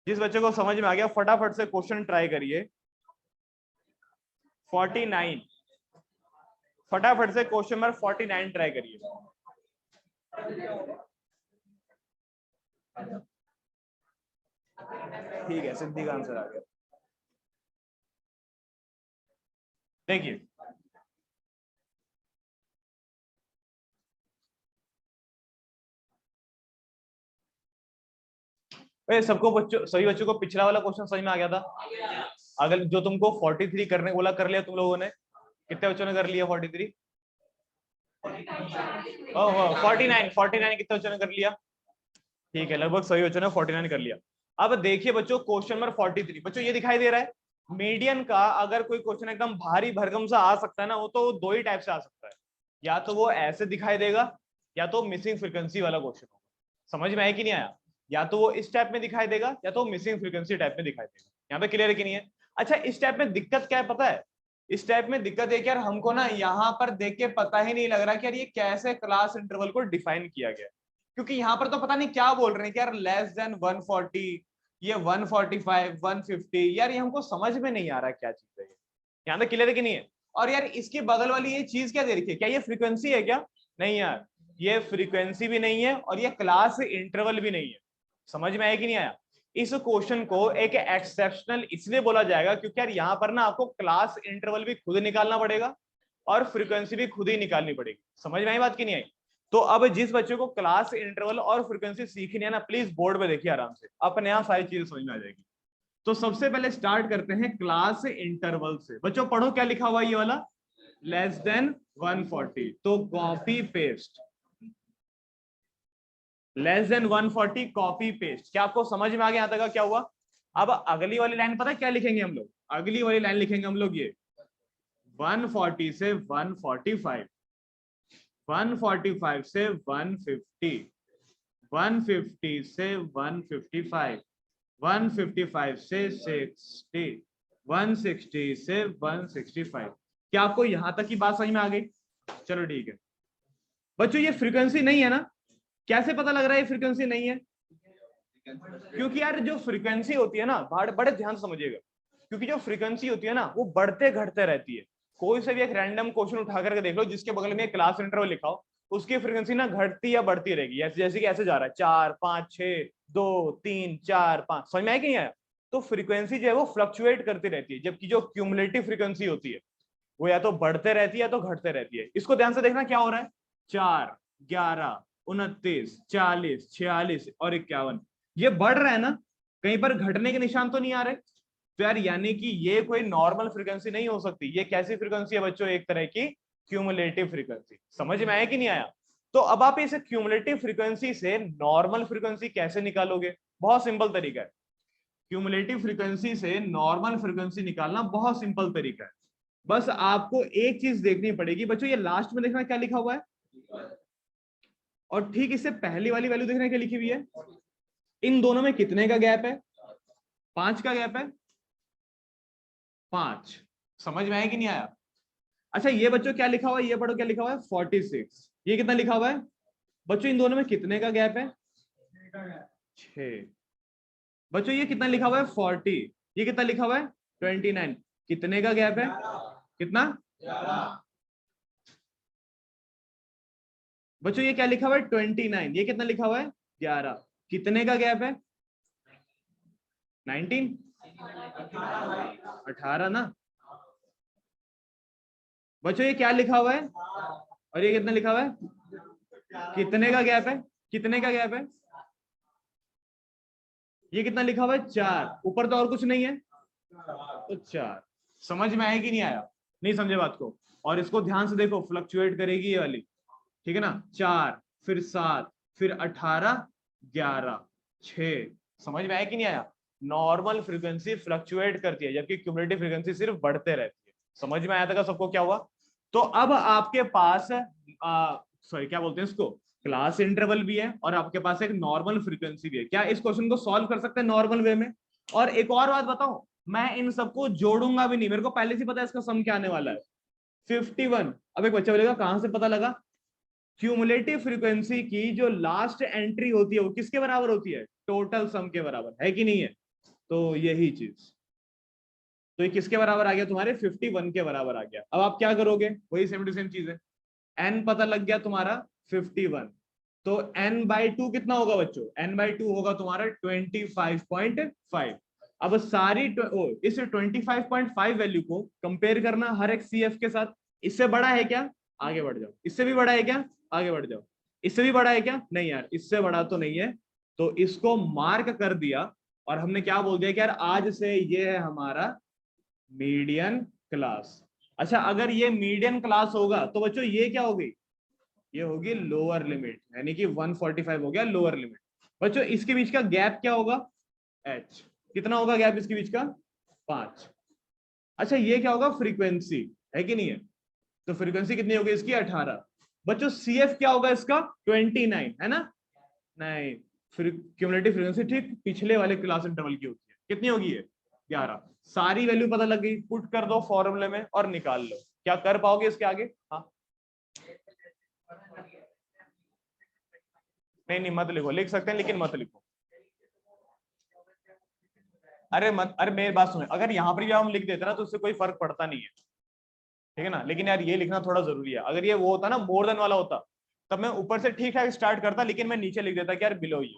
जिस बच्चे को समझ में आ गया फटाफट से क्वेश्चन ट्राई करिए। 49, फटाफट से क्वेश्चन नंबर 49 ट्राई करिए। ठीक है, सिद्धि का आंसर आ गया। देखिए, सबको बच्चों, सभी बच्चों को पिछला वाला क्वेश्चन समझ में आ गया था? अगर जो तुमको 43 करने बोला, कर लिया तुम लोगों ने? कितने बच्चों ने कर लिया 43? ओह 49 कितने बच्चों ने कर लिया? ठीक है, लगभग सभी बच्चों ने 49 कर लिया। अब देखिए बच्चों क्वेश्चन नंबर 43। बच्चों ये दिखाई दे रहा है, मीडियन का अगर कोई क्वेश्चन एकदम भारी भरकम सा आ सकता है ना, वो तो दो ही टाइप से आ सकता है, या तो वो ऐसे दिखाई देगा या तो मिसिंग फ्रीक्वेंसी वाला क्वेश्चन होगा। समझ में आया कि नहीं आया? या तो वो इस टाइप में दिखाई देगा या तो मिसिंग फ्रीक्वेंसी टाइप में दिखाई देगा। यहाँ पे क्लियर है कि नहीं है? अच्छा, इस टाइप में दिक्कत क्या है पता है? इस टाइप में दिक्कत है कि यार हमको ना यहाँ पर देख के पता ही नहीं लग रहा कि यार ये कैसे क्लास इंटरवल को डिफाइन किया गया, क्योंकि यहाँ पर तो पता नहीं क्या बोल रहे हैं कि यार लेस देन 140, ये 145, 150, यार ये हमको समझ में नहीं आ रहा क्या चीज है ये। यहाँ तक क्लियर है कि नहीं है? और यार इसकी बगल वाली ये चीज क्या दे रखी है, क्या ये फ्रीक्वेंसी है क्या? नहीं यार, ये फ्रीक्वेंसी भी नहीं है और ये क्लास इंटरवल भी नहीं है। समझ में आया कि नहीं आया? इस क्वेश्चन को एक एक्सेप्शनल इसलिए बोला जाएगा क्योंकि यार यहाँ पर ना आपको क्लास इंटरवल भी खुद निकालना पड़ेगा और फ्रीक्वेंसी भी खुद ही निकालनी पड़ेगी। समझ में आई बात की नहीं आई? तो अब जिस बच्चे को क्लास इंटरवल और फ्रीक्वेंसी सीखनी है ना, प्लीज बोर्ड पे देखिए आराम से, अपने यहाँ सारी चीजें समझ में आ जाएगी। तो सबसे पहले स्टार्ट करते हैं क्लास इंटरवल से। बच्चों पढ़ो क्या लिखा हुआ ये वाला, लेस देन 140, तो copy paste, less than 140 copy paste. क्या आपको समझ में आ गया यहाँ तक क्या हुआ? अब अगली वाली लाइन पता है क्या लिखेंगे हम लोग? अगली वाली लाइन लिखेंगे हम लोग ये 140 से 145, 145 से 150, 150 से 155, 155 से 60, 160 से 165। क्या आपको यहां तक की बात समझ में आ गई? चलो ठीक है बच्चों, ये फ्रीक्वेंसी नहीं है ना? कैसे पता लग रहा है ये फ्रीक्वेंसी नहीं है? क्योंकि यार जो फ्रीक्वेंसी होती है ना, बड़े ध्यान से समझिएगा, क्योंकि जो फ्रीक्वेंसी होती है ना वो बढ़ते घटते रहती है। कोई से भी एक रैंडम क्वेश्चन उठा करके देख लो जिसके बगल में क्लास इंटरवल लिखा हो, उसकी फ्रीक्वेंसी ना घटती या बढ़ती रहेगी, जैसे कि ऐसे जा रहा है 4 5 6 2 3 4 5। समझ में आया कि नहीं आया? तो फ्रीक्वेंसी जो है वो फ्लक्चुएट करती रहती है, जबकि जो क्यूमुलेटिव फ्रीक्वेंसी होती है वो या तो बढ़ते रहती है या तो घटते रहती है। इसको ध्यान से देखना क्या हो रहा है, 4 11 29 40 46 और 51, ये बढ़ रहा है ना, कहीं पर घटने के निशान तो नहीं आ रहे। तो यार यानी कि ये कोई नॉर्मल फ्रीक्वेंसी नहीं हो सकती। ये कैसी फ्रीक्वेंसी है बच्चों? एक तरह की क्यूमुलेटिव फ्रीक्वेंसी। समझ में आया कि नहीं आया? तो अब आप इस क्यूमुलेटिव फ्रीक्वेंसी से नॉर्मल फ्रीक्वेंसी कैसे निकालोगे? बहुत सिंपल तरीका है। क्यूमुलेटिव फ्रीक्वेंसी से नॉर्मल फ्रीक्वेंसी निकालना बहुत सिंपल तरीका है। बस आपको एक चीज देखनी पड़ेगी बच्चों, ये लास्ट में देखना क्या लिखा हुआ है, और ठीक इससे पहली वाली वैल्यू देखना क्या लिखी हुई है। इन दोनों में कितने का गैप है? 5 का गैप है, 5। समझ में आया कि नहीं आया? अच्छा ये बच्चों क्या लिखा हुआ है, ये पढ़ो क्या लिखा हुआ है, 46। ये कितना लिखा हुआ है बच्चों? इन दोनों में कितने का गैप है? 6। बच्चों ये कितना लिखा हुआ है, 40। ये कितना लिखा हुआ है, 29। कितने का गैप है? कितना? बच्चों ये क्या लिखा हुआ है, 29। ये कितना लिखा हुआ है, 11। कितने का गैप है? 19, 18 ना। बच्चों ये क्या लिखा हुआ है और ये कितना लिखा हुआ है? कितने का गैप है? कितने का गैप है? ये कितना लिखा हुआ है, 4। ऊपर तो और कुछ नहीं है, तो 4। समझ में आया कि नहीं आया? नहीं समझे बात को? और इसको ध्यान से देखो, फ्लक्चुएट करेगी ये वाली, ठीक है ना। 4 फिर 7 फिर 18 11 6। समझ में आया कि नहीं आया? नॉर्मल फ्रीक्वेंसी फ्लक्चुएट करती है जबकि क्यूमुलेटिव फ्रीक्वेंसी सिर्फ बढ़ते रहती है। समझ में आया था सबको क्या हुआ? तो अब आपके पास सॉरी क्या बोलते हैं इसको, क्लास इंटरवल भी है और आपके पास एक नॉर्मल फ्रीक्वेंसी भी है। क्या इस क्वेश्चन को सॉल्व कर सकते हैं नॉर्मल वे में? और एक और बात बताऊं, मैं इन सबको जोड़ूंगा भी नहीं, मेरे को पहले से पता है इसका सम क्या आने वाला है, 51। अब एक बच्चा बोलेगा कहां से पता लगा? क्यूमुलेटिव फ्रीक्वेंसी की जो लास्ट एंट्री होती है वो किसके बराबर होती है, टोटल सम के बराबर, है कि नहीं है? तो यही चीज, तो ये किसके बराबर आ गया तुम्हारे, 51 के बराबर आ गया। अब आप क्या करोगे, वही सेम टू सेम चीज है। n पता लग गया तुम्हारा 51, तो n/2 कितना होगा बच्चों? n/2 होगा तुम्हारा 25.5। अब सारी इस 25.5 वैल्यू को कंपेयर करना हर एक CF के साथ। इससे बड़ा है क्या, आगे बढ़ जाओ। इससे भी बड़ा है क्या, आगे बढ़ जाओ। इससे भी बड़ा है क्या, नहीं यार इससे बड़ा तो नहीं है, तो इसको मार्क कर दिया। और हमने क्या बोल दिया कि यार आज से ये है हमारा मीडियन क्लास। अच्छा अगर ये मीडियन क्लास होगा तो बच्चों ये क्या होगी, ये होगी लोअर लिमिट, यानी कि 145 हो गया लोअर लिमिट। बच्चों इसके बीच का गैप क्या होगा, h। कितना होगा गैप इसके बीच का, 5। अच्छा ये क्या होगा, फ्रीक्वेंसी है कि नहीं है, तो फ्रीक्वेंसी कितनी होगी इसकी 18। बच्चों CF क्या होगा इसका 29 है ना, नहीं क्यूमुलेटिव फ्रीक्वेंसी ठीक पिछले वाले क्लास इंटरवल की होती है, कितनी होगी ये 11। सारी वैल्यू पता लग गई, पुट कर दो फॉर्मूले में और निकाल लो, क्या कर पाओगे इसके आगे। हाँ नहीं मत लिखो, लिख सकते हैं लेकिन मत लिखो। अरे मत, अरे मेरी बात सुनो, अगर यहाँ पर भी हम लिख देते ना तो उससे कोई फर्क पड़ता नहीं है, ठीक है ना, लेकिन यार ये लिखना थोड़ा जरूरी है। अगर ये वो होता ना मोर देन वाला होता, तब मैं ऊपर से ठीक ठाक स्टार्ट करता, लेकिन मैं नीचे लिख देता कि यार बिलो ये,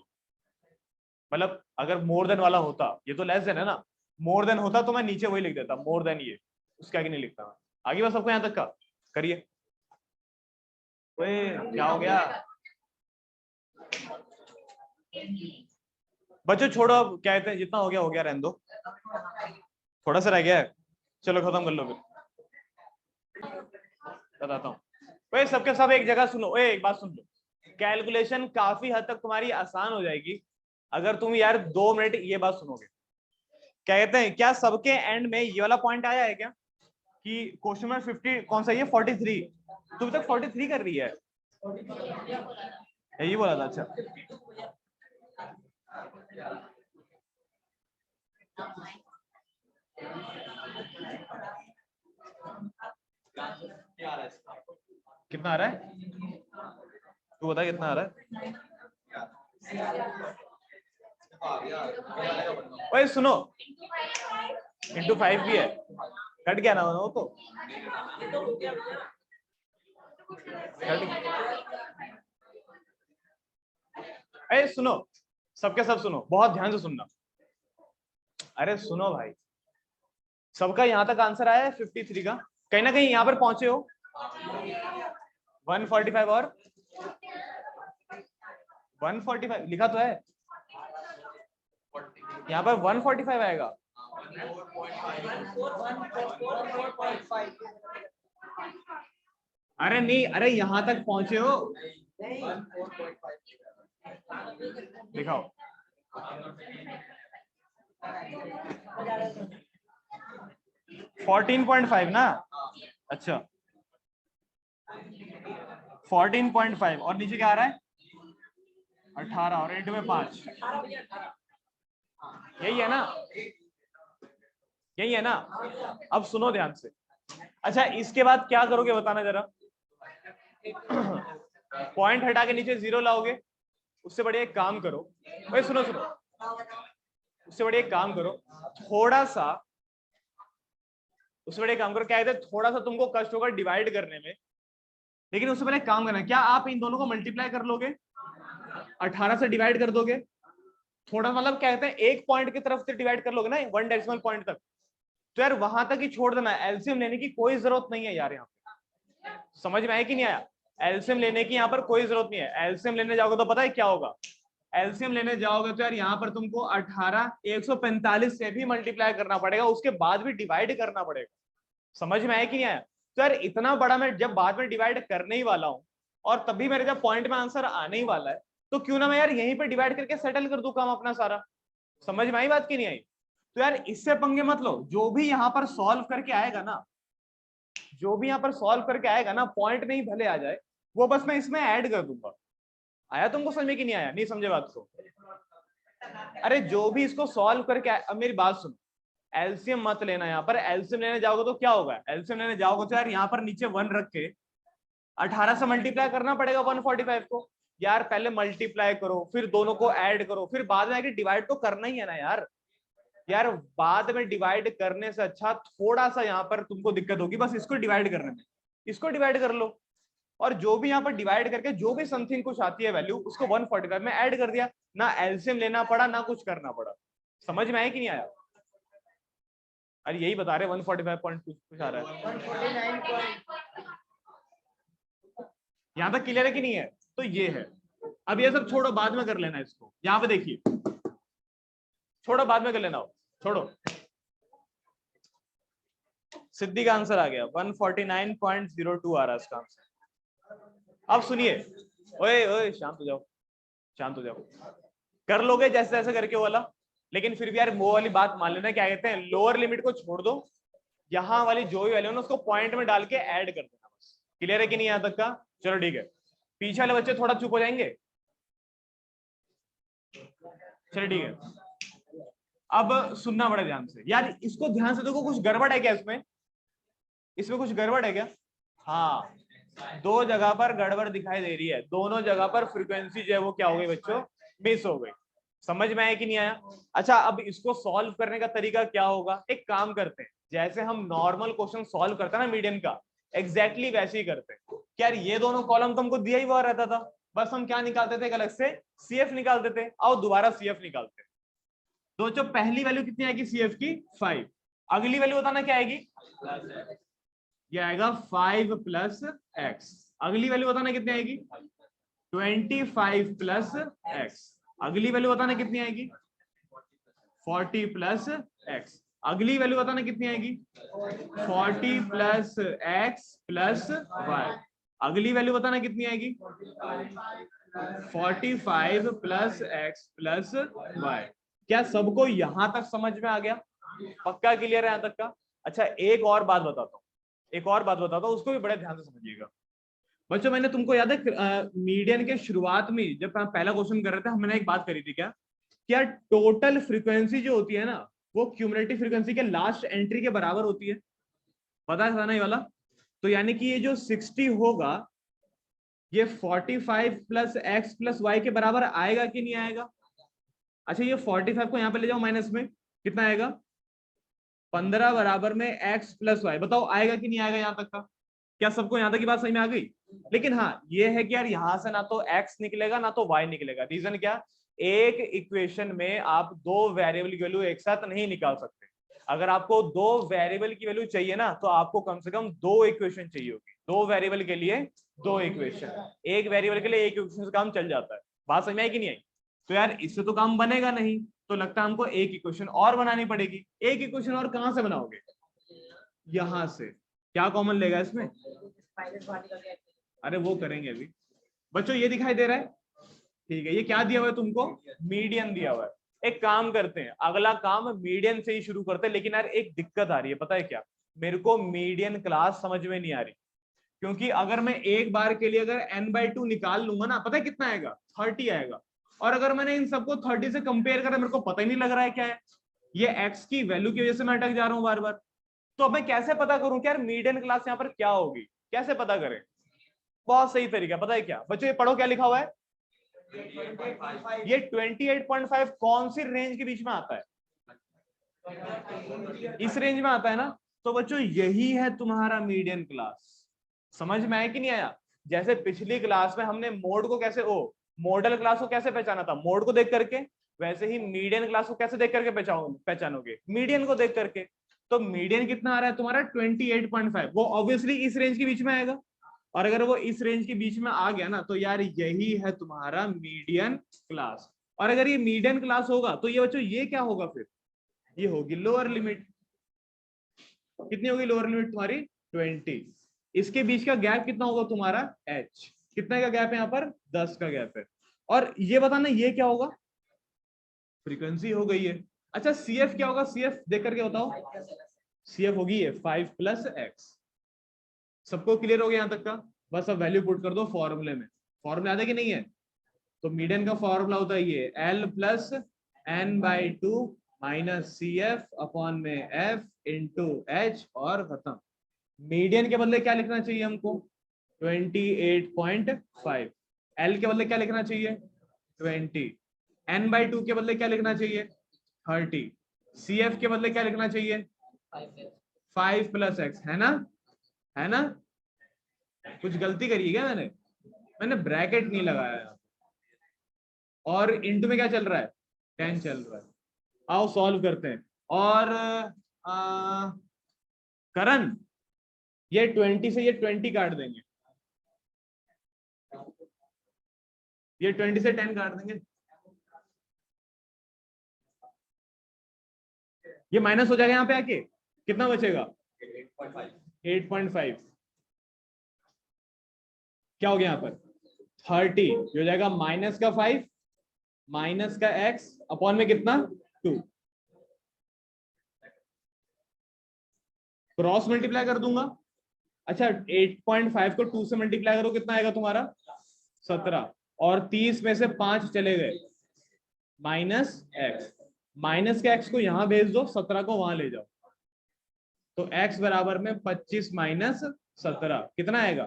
मतलब अगर मोर देन वाला होता, ये तो लेस देन है ना, मोर देन होता तो मैं नीचे वही लिख देता मोर देन ये, उसके आगे नहीं लिखता मैं। आगे बस सबको यहाँ तक का करिए। क्या हो गया बच्चों, छोड़ो अब, क्या कहते हैं, जितना हो गया रहने दो, थोड़ा सा रह गया है, चलो खत्म कर लो फिर। बताता हूँ, वही सबके सब एक जगह सुनो, एक बात सुन लो, कैलकुलेशन काफी हद तक तुम्हारी आसान हो जाएगी अगर तुम यार 2 मिनट ये बात सुनोगे। क्या कहते हैं, क्या सबके एंड में ये वाला पॉइंट आया है क्या कि क्वेश्चन नंबर 50 कौन सा, ये 43, तुम तक 43 कर रही है, यही बोला था। अच्छा कितना आ रहा है, तू बता कितना आ रहा है। ओए सुनो, इंटू 5 भी है, कट गया ना वो तो, अरे सुनो, सबके सब सुनो, बहुत ध्यान से सुनना। अरे सुनो भाई, सबका यहाँ तक आंसर आया है 53 का, कहीं ना कहीं यहाँ पर पहुंचे हो 145 और 145 लिखा तो है यहाँ पर 145 आएगा। अरे नहीं, अरे यहाँ तक पहुंचे हो, दिखाओ 14.5 ना, अच्छा 14.5 और नीचे क्या आ रहा है 18 और 8 में 5, यही है ना, यही है ना। अब सुनो ध्यान से, अच्छा इसके बाद क्या करोगे बताना जरा, पॉइंट हटा के नीचे 0 लाओगे, उससे बढ़िया एक काम करो, भाई सुनो सुनो, उससे बढ़िया एक काम करो, थोड़ा सा, उससे बढ़िया काम करो, क्या कहते हैं, थोड़ा सा तुमको कष्ट होगा डिवाइड करने में, लेकिन उससे पहले काम करना, क्या आप इन दोनों को मल्टीप्लाई कर लोगे, 18 से डिवाइड कर दोगे, थोड़ा मतलब क्या कहते हैं एक पॉइंट की तरफ से डिवाइड कर लोगे ना 1 डेसिमल पॉइंट तक, तो यार वहां तक ही छोड़ देना, एलसीएम लेने की कोई जरूरत नहीं है यार, यहाँ पे समझ में आया कि नहीं आया, एलसीएम लेने की यहाँ पर कोई जरूरत नहीं है। एलसीएम लेने जाओगे तो पता है क्या होगा, एलसीएम लेने जाओगे तो यार यहाँ पर तुमको 18 145 से भी मल्टीप्लाई करना पड़ेगा, उसके बाद भी डिवाइड करना पड़ेगा, समझ में आया कि नहीं आया। तो यार इतना बड़ा मैं जब बाद में डिवाइड करने ही वाला हूँ और तभी मेरे जब पॉइंट में आंसर आने ही वाला है, तो क्यों ना मैं यार यहीं पे डिवाइड करके सेटल कर दूं काम अपना सारा, समझ में आई बात की नहीं आई। तो यार इससे पंगे मत लो, जो भी यहाँ पर सॉल्व करके आएगा ना, जो भी यहाँ पर सॉल्व करके आएगा ना, पॉइंट नहीं भले आ जाए, वो बस मैं इसमें ऐड कर दूंगा। आया तुमको समझ में कि नहीं आया, नहीं समझे बात को, अरे जो भी इसको सॉल्व करके आए, अब मेरी बात सुनो, एलसीएम मत लेना, यहाँ पर एलसीएम लेने जाओगे तो क्या होगा, एलसीएम लेने जाओगे तो यार यहाँ पर नीचे 1 रख के 18 से मल्टीप्लाई करना पड़ेगा 145 को, यार पहले मल्टीप्लाई करो फिर दोनों को ऐड करो, फिर बाद में आके डिवाइड तो करना ही है ना यार, यार बाद में डिवाइड करने से अच्छा थोड़ा सा यहाँ पर तुमको दिक्कत होगी बस इसको डिवाइड करने में, इसको डिवाइड कर लो, और जो भी यहाँ पर डिवाइड करके जो भी समथिंग कुछ आती है वैल्यू, उसको 145 में ऐड कर दिया, ना एलसीएम लेना पड़ा ना कुछ करना पड़ा, समझ में आया कि नहीं आया। अरे यही बता रहे 145 पॉइंट कुछ आ रहा है, यहाँ तक क्लियर है कि नहीं है। तो ये है, अब ये सब छोड़ो, बाद में कर लेना इसको, यहाँ पे देखिए, छोड़ो बाद में कर लेना, छोड़ो, सिद्धि का आंसर आ गया 149.02 आ रहा है इसका आंसर। अब सुनिए, ओए ओए शांत हो जाओ, शांत हो जाओ, कर लोगे जैसे जैसे करके वाला, लेकिन फिर भी यार वो वाली बात मान लेना, क्या कहते हैं लोअर लिमिट को छोड़ दो, यहाँ वाली जो भी वैल्यू है ना उसको पॉइंट में डाल के ऐड कर देना बस। क्लियर है कि नहीं यहाँ तक का? चलो ठीक है, पीछे वाले बच्चे थोड़ा चुप हो जाएंगे। चलो ठीक है, अब सुनना बड़े ध्यान से यार, इसको ध्यान से देखो, कुछ गड़बड़ है क्या इसमें? इसमें कुछ गड़बड़ है क्या? हाँ, दो जगह पर गड़बड़ दिखाई दे रही है, दोनों जगह पर फ्रीक्वेंसी जो है वो क्या हो गई बच्चों, मिस हो गई। समझ में आया कि नहीं आया? अच्छा, अब इसको सॉल्व करने का तरीका क्या होगा? एक काम करते हैं, जैसे हम नॉर्मल क्वेश्चन सॉल्व करते हैं ना मीडियन का, एग्जैक्टली वैसे ही करते हैं। क्या ये दोनों कॉलम तो हमको दिया ही हुआ रहता था, बस हम क्या निकालते थे, एक अलग से सीएफ निकालते थे। आओ दोबारा सीएफ निकालते हैं। तो जो पहली वैल्यू कितनी आएगी सीएफ की? 5। अगली वैल्यू बताना क्या आएगी? ये आएगा 5 प्लस एक्स। अगली वैल्यू बताना कितनी आएगी? 25 प्लस एक्स। अगली वैल्यू बताना कितनी आएगी? 40 प्लस एक्स। अगली वैल्यू बताना कितनी आएगी? 40 प्लस एक्स प्लस वाई। अगली वैल्यू बताना कितनी आएगी? 45 प्लस एक्स प्लस वाई। क्या सबको यहां तक समझ में आ गया? पक्का क्लियर है यहां तक का? अच्छा, एक और बात बताता हूँ, उसको भी बड़े ध्यान से समझिएगा बच्चों। मैंने तुमको याद है मीडियन के शुरुआत में जब हम पहला क्वेश्चन कर रहे थे, हमने एक बात करी थी क्या टोटल फ्रीक्वेंसी जो होती है ना, वो क्यूमुलेटिव फ्रीक्वेंसी के लास्ट एंट्री के बराबर होती है। पता था ना ये वाला? तो यानी कि ये जो 60 होगा, ये 45 प्लस एक्स प्लस वाई के बराबर आएगा कि नहीं आएगा? अच्छा, ये 45 को यहां पे ले जाओ माइनस में, कितना आएगा? 15 बराबर में एक्स प्लस वाई। बताओ आएगा कि नहीं आएगा यहां तक का? क्या सबको यहां तक की बात समझ में आ गई? लेकिन हाँ, ये है कि यार यहां से ना तो एक्स निकलेगा ना तो वाई निकलेगा। रीजन क्या? एक इक्वेशन में आप दो वेरिएबल की वैल्यू एक साथ नहीं निकाल सकते। अगर आपको दो वेरिएबल की वैल्यू चाहिए ना, तो आपको कम से कम दो इक्वेशन चाहिए होगी। दो वेरिएबल के लिए दो इक्वेशन, एक वेरिएबल के लिए एक इक्वेशन से काम चल जाता है। बात समझ में आई कि नहीं आई? तो यार इससे तो काम बनेगा नहीं, तो लगता है हमको एक इक्वेशन और बनानी पड़ेगी। एक इक्वेशन और कहां से बनाओगे? यहां से। क्या कॉमन लेगा इसमें? अरे वो करेंगे अभी बच्चों। ये दिखाई दे रहा है? ठीक है, ये क्या दिया हुआ है तुमको? मीडियन दिया हुआ है। एक काम करते हैं, अगला काम मीडियन से ही शुरू करते हैं। लेकिन यार एक दिक्कत आ रही है, पता है क्या? मेरे को मीडियन क्लास समझ में नहीं आ रही, क्योंकि अगर मैं एक बार के लिए अगर n/2 निकाल लूंगा ना, पता है कितना आएगा? 30 आएगा। और अगर मैंने इन सबको 30 से कंपेयर करा, मेरे को पता ही नहीं लग रहा है क्या है। ये x की वैल्यू की वजह से मैं अटक जा रहा हूं बार बार। तो अब मैं कैसे पता करूं कि यार मीडियन क्लास यहाँ पर क्या होगी? कैसे पता करें? बहुत सही तरीका, पता है क्या बच्चों? ये पढ़ो क्या लिखा हुआ है। ये 28.5 कौन सी रेंज के बीच में आता है? इस रेंज में आता है ना। तो बच्चों यही है तुम्हारा मीडियन क्लास। समझ में आया कि नहीं आया? जैसे पिछली क्लास में हमने मोड को कैसे मॉडल क्लास को कैसे पहचाना था? मोड को देख करके। वैसे ही मीडियन क्लास को कैसे देख करके पहचानोगे? मीडियन को देख करके। तो मीडियन कितना आ रहा है तुम्हारा? 28.5। वो ऑब्वियसली इस रेंज के बीच में आएगा। और अगर वो इस रेंज के बीच में आ गया ना, तो यार यही है तुम्हारा मीडियन क्लास। और अगर ये मीडियन क्लास होगा तो ये बच्चों ये क्या होगा फिर? ये होगी लोअर लिमिट। कितनी होगी लोअर लिमिट तुम्हारी? 20। इसके बीच का गैप कितना होगा तुम्हारा? h। कितने का गैप है यहाँ पर? 10 का गैप है। और ये बताना ये क्या होगा? फ्रीक्वेंसी हो गई है। अच्छा, CF क्या होगा? CF देख करके बताओ। CF होगी ये 5 प्लस एक्स। सबको क्लियर हो गया यहाँ तक का? बस अब वैल्यू पुट कर दो फॉर्मूले में। फॉर्मूला याद है कि नहीं है? तो मीडियन का फॉर्मूला होता है ये L plus n/2 minus CF upon में F इंटू H और खत्म। मीडियन के बदले क्या लिखना चाहिए हमको? 28.5। L के बदले क्या लिखना चाहिए? 20। n/2 के बदले क्या लिखना चाहिए? 30। CF के बदले क्या लिखना चाहिए? 5 प्लस एक्स। है ना? है ना? कुछ गलती करी है क्या मैंने ब्रैकेट नहीं लगाया। और इंटू में क्या चल रहा है? 10 चल रहा है। आओ सॉल्व करते हैं। और करण, ये 20 से ये 20 काट देंगे, ये 20 से 10 काट देंगे, ये माइनस हो जाएगा यहाँ पे आके। कितना बचेगा? 8.5। क्या हो गया यहाँ पर? 30 हो जाएगा माइनस का 5 माइनस का x अपॉन में कितना? 2। क्रॉस मल्टीप्लाई कर दूंगा। अच्छा 8.5 को 2 से मल्टीप्लाई करो, कितना आएगा तुम्हारा 17, और 30 में से 5 चले गए, माइनस एक्स। माइनस के एक्स को यहां भेज दो, 17 को वहां ले जाओ, तो x बराबर में 25 माइनस 17 कितना आएगा,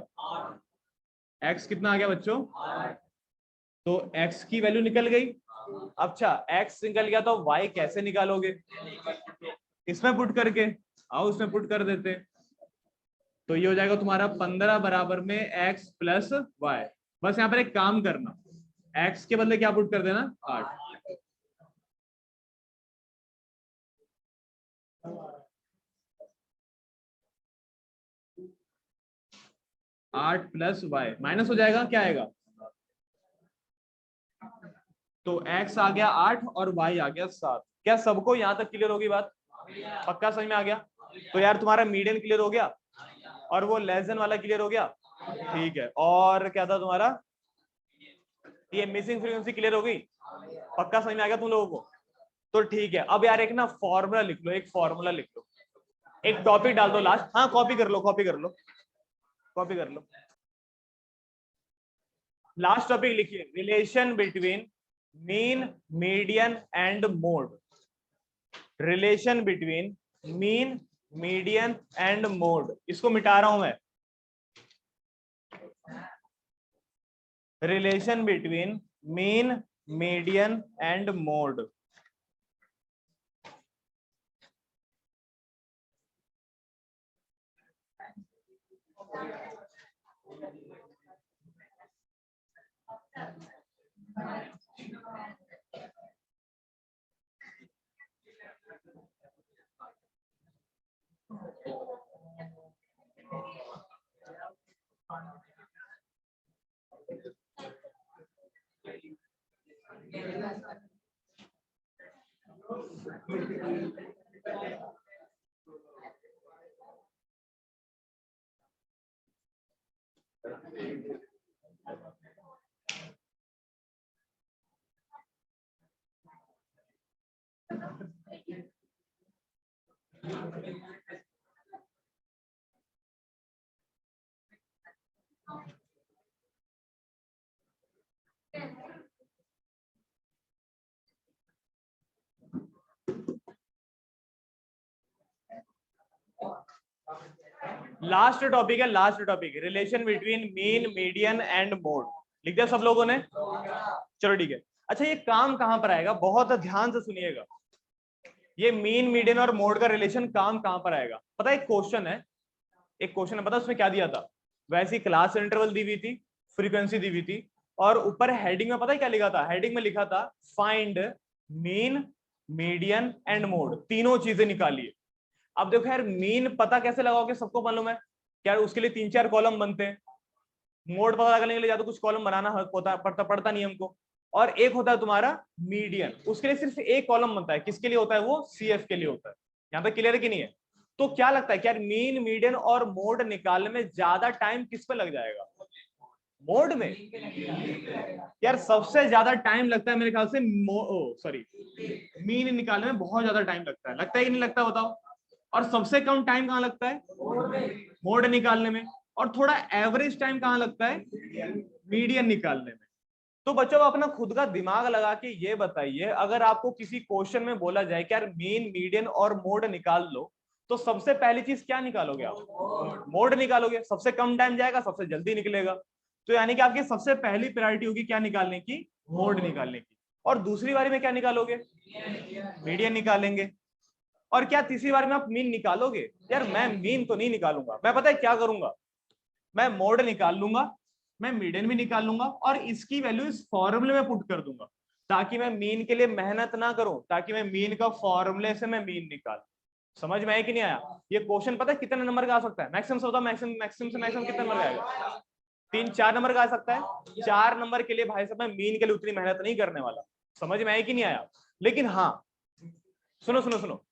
x कितना आ गया बच्चों, तो x की वैल्यू निकल गई। अच्छा x निकल गया तो y कैसे निकालोगे, इसमें पुट करके, आओ इसमें पुट कर देते, तो ये हो जाएगा तुम्हारा 15 बराबर में x प्लस y। बस यहाँ पर एक काम करना, x के बदले क्या पुट कर देना 8। 8 प्लस वाई माइनस हो जाएगा, क्या आएगा, तो x आ गया 8 और y आ गया 7। क्या सबको यहां तक क्लियर होगी बात, पक्का समझ में आ गया। तो यार तुम्हारा मीडियन क्लियर हो गया और वो लेस देन वाला क्लियर हो गया, ठीक है। और क्या था तुम्हारा, ये मिसिंग फ्रीक्वेंसी क्लियर हो गई, पक्का समझ में आ गया तुम लोगों को। तो ठीक है, अब यार एक ना फॉर्मूला लिख लो, एक फॉर्मूला लिख लो, एक टॉपिक डाल दो लास्ट, हाँ कॉपी कर लो, कॉपी कर लो, कॉपी कर लो। लास्ट टॉपिक लिखिए, relation between mean median and mode. Relation between mean median and mode, इसको मिटा रहा हूं मैं। Relation between mean median and mode. Last topic है, last topic, relation between mean median and mode. लिख दिया सब लोगों ने, चलो ठीक है। अच्छा ये काम कहां पर आएगा, बहुत ध्यान से सुनिएगा, ये मीन मीडियन और मोड का रिलेशन काम कहां पर आएगा। पता है एक क्वेश्चन है, एक क्वेश्चन है, पता उसमें क्या दिया था, वैसी क्लास इंटरवल दी हुई थी, फ्रीक्वेंसी दी हुई थी, और ऊपर हेडिंग में पता है क्या लिखा था, हेडिंग में लिखा था find mean median and mode, तीनों चीजें निकालिए। अब देखो यार मीन पता कैसे लगाओगे, सबको मालूम है क्या, उसके लिए 3-4 कॉलम बनते हैं। मोड पता लगाने के लिए या तो कुछ कॉलम बनाना पड़ता नहीं हमको। और एक होता है तुम्हारा मीडियन, उसके लिए सिर्फ एक कॉलम बनता है, किसके लिए होता है वो, सीएफ के लिए होता है। यहाँ पे क्लियर है कि नहीं है। तो क्या लगता है क्या मीन मीडियन और मोड निकालने में ज्यादा टाइम किस पे लग जाएगा, मोड में। यार सबसे ज्यादा टाइम लगता है मेरे ख्याल से सॉरी मीन निकालने में बहुत ज्यादा टाइम लगता है कि नहीं लगता, बताओ। और सबसे कम टाइम कहाँ लगता है, मोड निकालने में। और थोड़ा एवरेज टाइम कहाँ लगता है, मीडियन निकालने में। तो बच्चों अपना खुद का दिमाग लगा के ये बताइए, अगर आपको किसी क्वेश्चन में बोला जाए कि यार मीन मीडियन और मोड निकाल लो, तो सबसे पहली चीज क्या निकालोगे आप, मोड निकालोगे। सबसे कम टाइम जाएगा, सबसे जल्दी निकलेगा। तो यानी कि आपकी सबसे पहली प्रायोरिटी होगी क्या निकालने की, मोड निकालने की। और दूसरी बारी में क्या निकालोगे, मीडियन निकालेंगे। और क्या तीसरी बार में आप मीन निकालोगे, यार मैं मीन तो नहीं निकालूंगा, मैं पता है क्या करूंगा, मैं मोड निकाल लूंगा, मैं मीडियन भी निकाल लूंगा, और इसकी वैल्यू इस फॉर्मूले में पुट कर दूंगा, ताकि मैं मीन के लिए मेहनत ना करूं, ताकि मैं मीन का फॉर्मूले से मैं मीन निकाल। समझ में आया कि नहीं आया। ये क्वेश्चन पता है कितने नंबर का आ सकता है, मैक्सिमम से मैक्सिमम से मैक्सिमम कितने नंबर का आएगा, 3-4 नंबर का आ सकता है। 4 नंबर के लिए भाई साहब मैं मीन के लिए उतनी मेहनत नहीं करने वाला। समझ में आया कि नहीं आया। लेकिन हाँ सुनो सुनो सुनो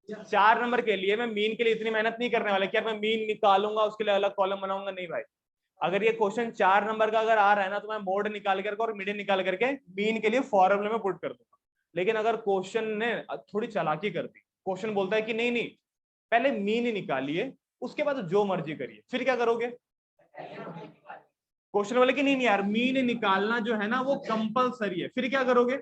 4 नंबर के लिए मैं मीन के लिए इतनी मेहनत नहीं करने वाला कि यार मैं मीन निकालूंगा उसके लिए अलग कॉलम बनाऊंगा, नहीं भाई। अगर ये क्वेश्चन 4 नंबर का अगर आ रहा है ना, तो मैं मोड निकाल करके और मीडियन निकाल करके मीन के लिए फॉर्मूले में पुट कर दूंगा। लेकिन अगर क्वेश्चन ने थोड़ी चालाकी कर दी, क्वेश्चन बोलता है कि नहीं नहीं पहले मीन निकालिए, उसके बाद जो मर्जी करिए। फिर क्या करोगे? क्वेश्चन बोले कि नहीं यार मीन निकालना जो है ना वो कंपलसरी है। फिर क्या करोगे?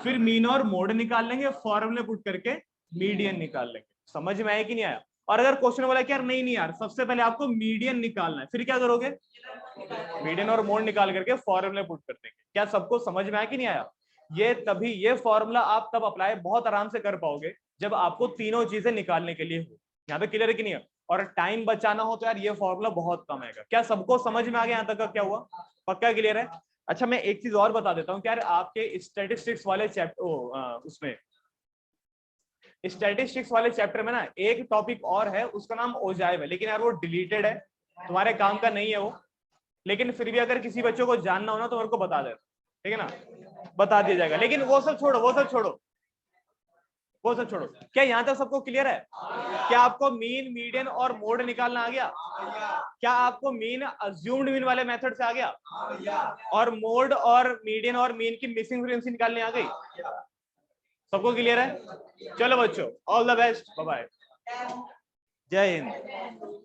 फिर मीन और मोड निकाल लेंगे, फॉर्मूले पुट करके मीडियन निकाल लेंगे। समझ में आया कि नहीं आया? और अगर क्वेश्चन बोला कि यार नहीं यार सबसे पहले आपको मीडियन निकालना है, फिर क्या करोगे? मीडियन और मोड निकाल करके फॉर्मूले पुट कर देंगे। क्या सबको समझ में आया कि नहीं आया? ये फॉर्मूला आप तब अप्लाई बहुत आराम से कर पाओगे जब आपको तीनों चीजें निकालने के लिए हो। यहाँ पे क्लियर है कि नहीं है? और टाइम बचाना हो तो यार ये फॉर्मूला बहुत कम आएगा। क्या सबको समझ में आ गया यहाँ तक का क्या हुआ? पक्का क्लियर है? अच्छा मैं एक चीज और बता देता हूँ, यार आपके स्टैटिस्टिक्स वाले उसमें स्टैटिस्टिक्स वाले चैप्टर में ना एक टॉपिक और है, उसका नाम ओजाइव है, लेकिन यार वो डिलीटेड है, तुम्हारे काम का नहीं है वो। लेकिन फिर भी अगर किसी बच्चों को जानना हो ना तो मेरे को बता देना, ठीक है ना? बता दिया जाएगा। लेकिन वो सब छोड़ो। क्या यहाँ तक सबको क्लियर है? क्या आपको मीन, मीडियन और मोड निकालना आ गया? क्या आपको मीन अज्यूम्ड मीन वाले मेथड से आ गया? और मोड और मीडियन और मीन की मिसिंग फ्रीक्वेंसी निकालने आ गई? सबको क्लियर है? चलो बच्चों, all the best, bye bye, जय हिंद।